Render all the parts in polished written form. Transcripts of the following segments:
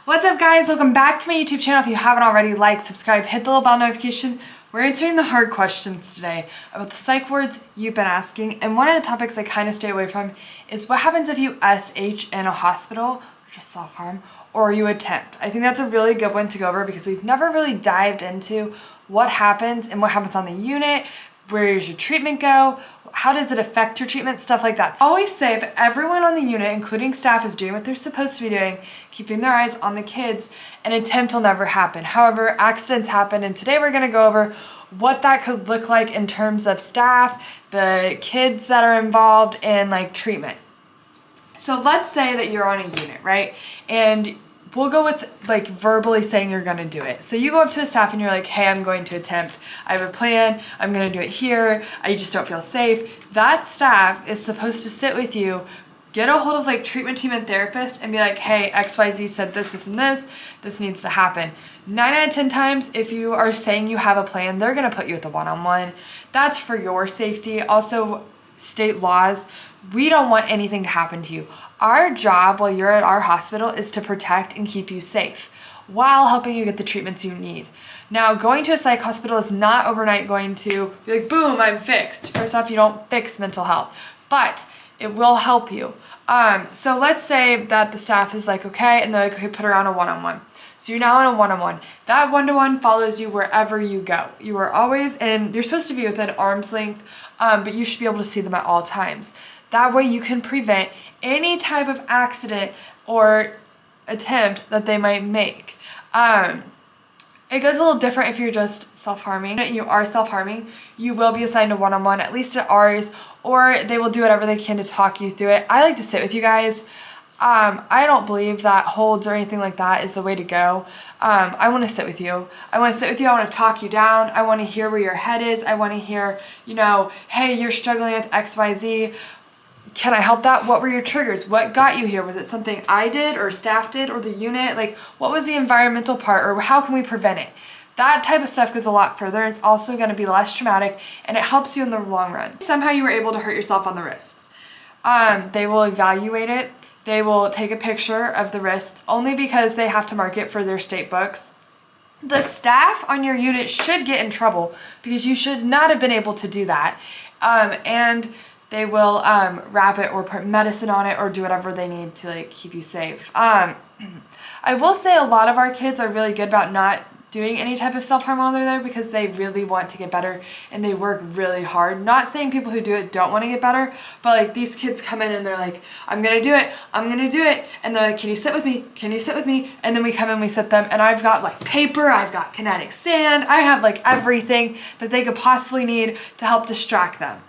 What's up guys, welcome back to my YouTube channel. If you haven't already, like, subscribe, hit the little bell notification. We're answering the hard questions today about the psych words you've been asking, and one of the topics I kind of stay away from is what happens if you SH in a hospital, or just self-harm, or you attempt. I think that's a really good one to go over because we've never really dived into what happens and what happens on the unit, where does your treatment go, how does it affect your treatment, stuff like that. So I always say if everyone on the unit, including staff, is doing what they're supposed to be doing, keeping their eyes on the kids, an attempt will never happen. However, accidents happen, and today we're going to go over what that could look like in terms of staff, the kids that are involved, and like treatment. So let's say that you're on a unit, right? And we'll go with like verbally saying you're gonna do it. So you go up to a staff and you're like, hey, I'm going to attempt. I have a plan. I'm gonna do it here. I just don't feel safe. That staff is supposed to sit with you, get a hold of like treatment team and therapist and be like, hey, XYZ said this, this, and this. This needs to happen. 9 out of 10 times, if you are saying you have a plan, they're gonna put you with a one-on-one. That's for your safety. Also, state laws, we don't want anything to happen to you. Our job while you're at our hospital is to protect and keep you safe while helping you get the treatments you need. Now, going to a psych hospital is not overnight going to be like, boom, I'm fixed. First off, you don't fix mental health, but it will help you. So let's say that the staff is like, okay, and they're like, okay, put her on a one-on-one. So you're now on a one-on-one. That one-to-one follows you wherever you go. You are always, and you're supposed to be within arm's length, but you should be able to see them at all times. That way you can prevent any type of accident or attempt that they might make. It goes a little different if you're just self-harming. If you are self-harming, you will be assigned a one-on-one, at least at ours, or they will do whatever they can to talk you through it. I like to sit with you guys. I don't believe that holds or anything like that is the way to go. I want to sit with you. I want to sit with you. I want to talk you down. I want to hear where your head is. I want to hear, you know, hey, you're struggling with XYZ. Can I help that? What were your triggers? What got you here? Was it something I did or staff did or the unit? Like, what was the environmental part, or how can we prevent it? That type of stuff goes a lot further. It's also going to be less traumatic and it helps you in the long run. Somehow you were able to hurt yourself on the wrists. They will evaluate it. They will take a picture of the wrists only because they have to mark it for their state books. The staff on your unit should get in trouble because you should not have been able to do that. And they will wrap it or put medicine on it or do whatever they need to like keep you safe. I will say a lot of our kids are really good about not doing any type of self-harm while they're there because they really want to get better and they work really hard. Not saying people who do it don't want to get better, but like these kids come in and they're like, I'm gonna do it, I'm gonna do it. And they're like, can you sit with me? Can you sit with me? And then we come in, we sit them, and I've got like paper, I've got kinetic sand, I have like everything that they could possibly need to help distract them.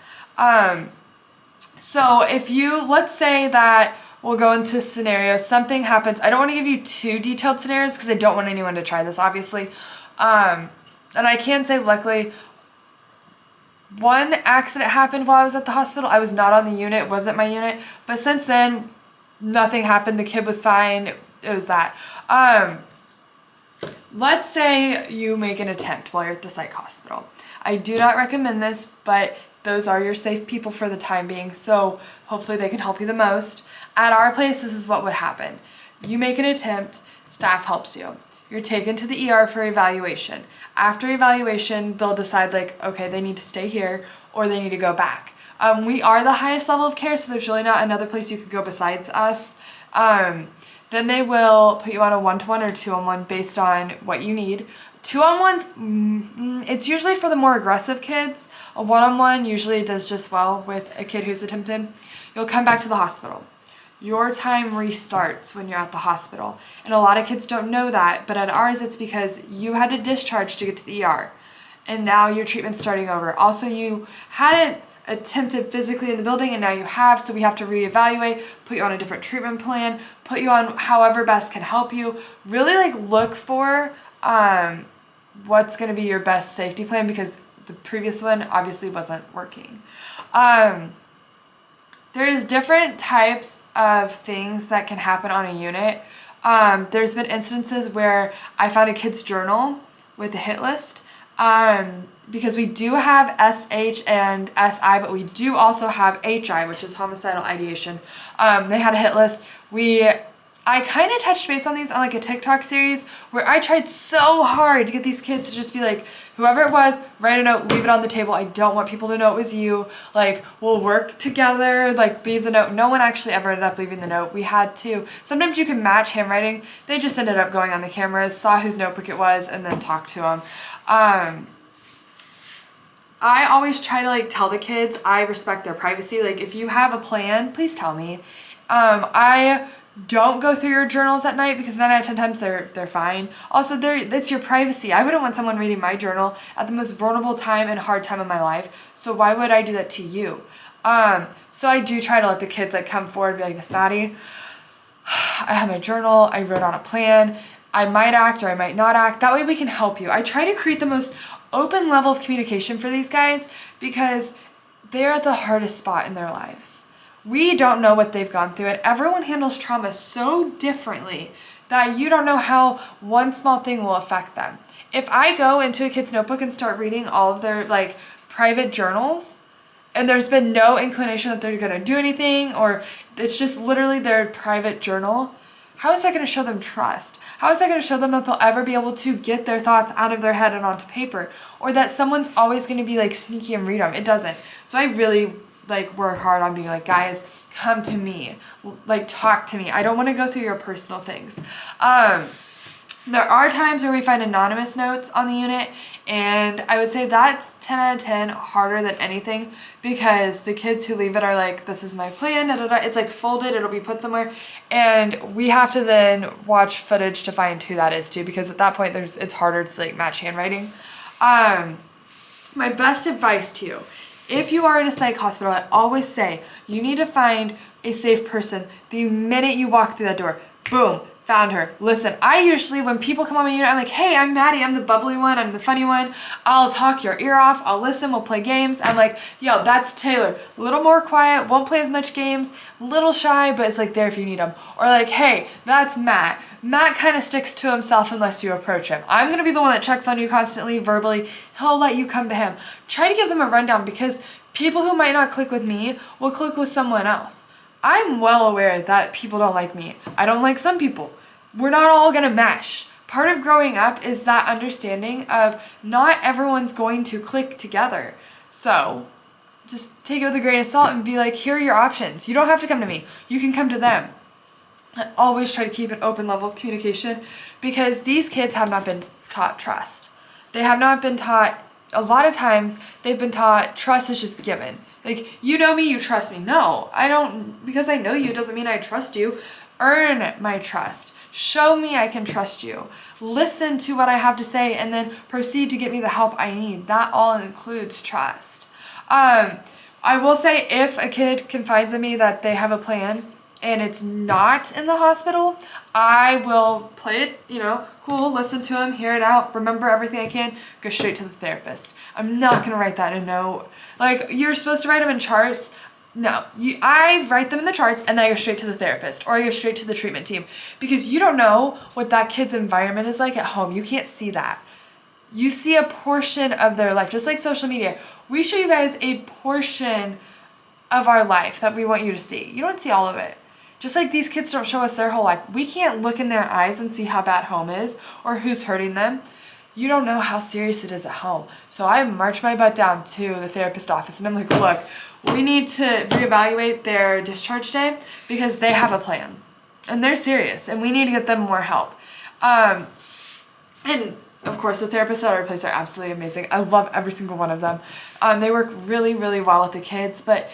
So if you, let's say that we'll go into a scenario, something happens. I don't want to give you too detailed scenarios because I don't want anyone to try this, obviously. And I can say, luckily, one accident happened while I was at the hospital. I was not on the unit, it wasn't my unit. But since then, nothing happened. The kid was fine. It was that. Let's say you make an attempt while you're at the psych hospital. I do not recommend this, but those are your safe people for the time being, so hopefully they can help you the most. At our place, this is what would happen. You make an attempt, staff helps you. You're taken to the ER for evaluation. After evaluation, they'll decide like, okay, they need to stay here or they need to go back. We are the highest level of care, so there's really not another place you could go besides us. Then they will put you on a one-to-one or two-on-one based on what you need. Two-on-ones, it's usually for the more aggressive kids. A one-on-one usually does just well with a kid who's attempted. You'll come back to the hospital. Your time restarts when you're at the hospital. And a lot of kids don't know that, but at ours it's because you had to discharge to get to the ER. And now your treatment's starting over. Also, you hadn't attempted physically in the building and now you have, so we have to reevaluate, put you on a different treatment plan, put you on however best can help you. Really like look for what's going to be your best safety plan because the previous one obviously wasn't working. There's different types of things that can happen on a unit. There's been instances where I found a kid's journal with a hit list. Because we do have SH and SI, but we do also have HI, which is homicidal ideation. They had a hit list. We I kind of touched base on these on like a TikTok series where I tried so hard to get these kids to just be like, whoever it was, write a note, leave it on the table. I don't want people to know it was you. Like, we'll work together, like leave the note. No one actually ever ended up leaving the note. We had to. Sometimes you can match handwriting. They just ended up going on the cameras, saw whose notebook it was, and then talked to them. I always try to like tell the kids I respect their privacy. Like, if you have a plan, please tell me. I don't go through your journals at night because 9 out of 10 times they're fine. Also, it's your privacy. I wouldn't want someone reading my journal at the most vulnerable time and hard time of my life. So why would I do that to you? So I do try to let the kids like come forward and be like, Miss Maddie, I have my journal. I wrote on a plan. I might act or I might not act. That way we can help you. I try to create the most open level of communication for these guys because they're at the hardest spot in their lives. We don't know what they've gone through, and everyone handles trauma so differently that you don't know how one small thing will affect them. If I go into a kid's notebook and start reading all of their like private journals, and there's been no inclination that they're gonna do anything, or it's just literally their private journal, how is that gonna show them trust? How is that gonna show them that they'll ever be able to get their thoughts out of their head and onto paper? Or that someone's always gonna be like sneaky and read them? It doesn't. So I really like work hard on being like, guys, come to me, like talk to me. I don't want to go through your personal things. There are times where we find anonymous notes on the unit, and I would say that's 10 out of 10 harder than anything because the kids who leave it are like, this is my plan, da, da, da. It's like folded, it'll be put somewhere, and we have to then watch footage to find who that is too, because at that point it's harder to like match handwriting. My best advice to you, if you are in a psych hospital, I always say you need to find a safe person the minute you walk through that door. Boom, found her. Listen, I usually, when people come on my unit, I'm like, hey, I'm Maddie, I'm the bubbly one, I'm the funny one. I'll talk your ear off, I'll listen, we'll play games. I'm like, yo, that's Taylor. A little more quiet, won't play as much games, little shy, but it's like there if you need him. Or like, hey, that's Matt. Matt kind of sticks to himself unless you approach him. I'm going to be the one that checks on you constantly, verbally. He'll let you come to him. Try to give them a rundown because people who might not click with me will click with someone else. I'm well aware that people don't like me. I don't like some people. We're not all going to mesh. Part of growing up is that understanding of not everyone's going to click together. So just take it with a grain of salt and be like, here are your options. You don't have to come to me. You can come to them. I always try to keep an open level of communication because these kids have not been taught trust. They have not been taught, a lot of times they've been taught trust is just given. Like, you know me, you trust me. No, I don't, because I know you doesn't mean I trust you. Earn my trust. Show me I can trust you. Listen to what I have to say and then proceed to get me the help I need. That all includes trust. I will say if a kid confides in me that they have a plan and it's not in the hospital, I will play it, cool, listen to him, hear it out, remember everything I can, go straight to the therapist. I'm not gonna write that in a note. Like, you're supposed to write them in charts. No, I write them in the charts and then I go straight to the therapist or I go straight to the treatment team because you don't know what that kid's environment is like at home. You can't see that. You see a portion of their life, just like social media. We show you guys a portion of our life that we want you to see. You don't see all of it. Just like these kids don't show us their whole life. We can't look in their eyes and see how bad home is or who's hurting them. You don't know how serious it is at home. So I march my butt down to the therapist office and I'm like, look, we need to reevaluate their discharge day because they have a plan and they're serious and we need to get them more help. And of course, the therapists at our place are absolutely amazing. I love every single one of them. They work really, really well with the kids, but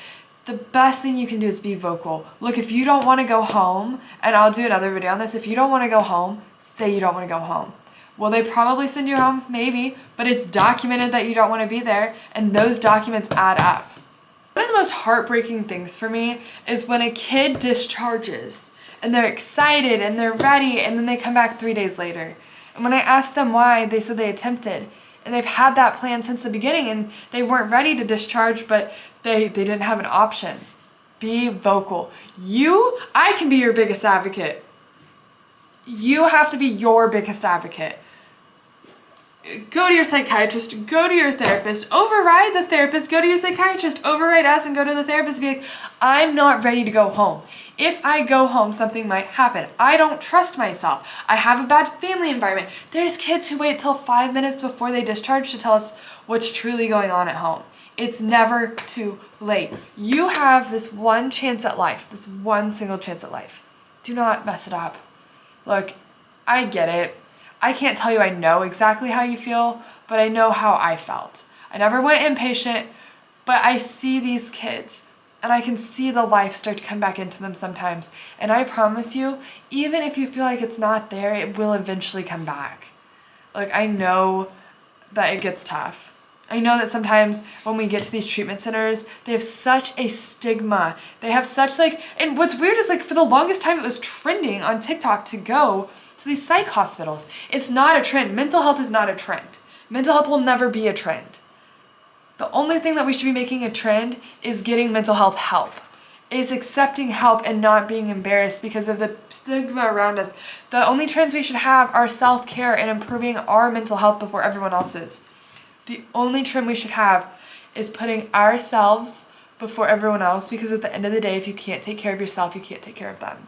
the best thing you can do is be vocal. Look, if you don't want to go home, and I'll do another video on this, if you don't want to go home, say you don't want to go home. Will they probably send you home? Maybe, but it's documented that you don't want to be there, and those documents add up. One of the most heartbreaking things for me is when a kid discharges, and they're excited, and they're ready, and then they come back 3 days later. And when I asked them why, they said they attempted. And they've had that plan since the beginning and they weren't ready to discharge, but they didn't have an option. Be vocal. I can be your biggest advocate. You have to be your biggest advocate. go to your psychiatrist, go to your therapist, override the therapist, go to your psychiatrist, override us and go to the therapist, be like, I'm not ready to go home. If I go home, something might happen. I don't trust myself. I have a bad family environment. There's kids who wait till 5 minutes before they discharge to tell us what's truly going on at home. It's never too late. You have this one chance at life, this one single chance at life. Do not mess it up. Look, I get it. I can't tell you I know exactly how you feel, but I know how I felt. I never went inpatient, but I see these kids and I can see the life start to come back into them sometimes. And I promise you, even if you feel like it's not there, it will eventually come back. Like, I know that it gets tough. I know that sometimes when we get to these treatment centers, they have such a stigma. They have such and what's weird is for the longest time it was trending on TikTok to go to these psych hospitals. It's not a trend. Mental health is not a trend. Mental health will never be a trend. The only thing that we should be making a trend is getting mental health help. Is accepting help and not being embarrassed because of the stigma around us. The only trends we should have are self-care and improving our mental health before everyone else's. The only trend we should have is putting ourselves before everyone else, because at the end of the day, if you can't take care of yourself, you can't take care of them.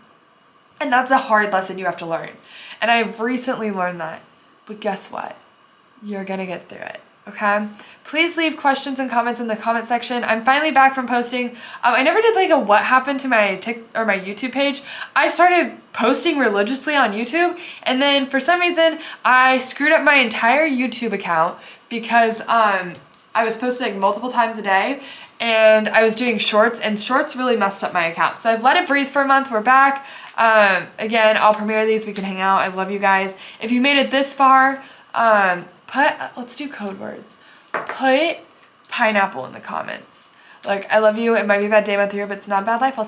And that's a hard lesson you have to learn. And I've recently learned that. But guess what? You're gonna get through it, okay? Please leave questions and comments in the comment section. I'm finally back from posting. I never did a what happened to my my YouTube page. I started posting religiously on YouTube, and then for some reason, I screwed up my entire YouTube account because I was posting multiple times a day, and I was doing shorts, and shorts really messed up my account. So I've let it breathe for a month. We're back. Again, I'll premiere these. We can hang out. I love you guys. If you made it this far, let's do code words. Put pineapple in the comments. I love you. It might be a bad day, month, year, but it's not a bad life. I'll see you.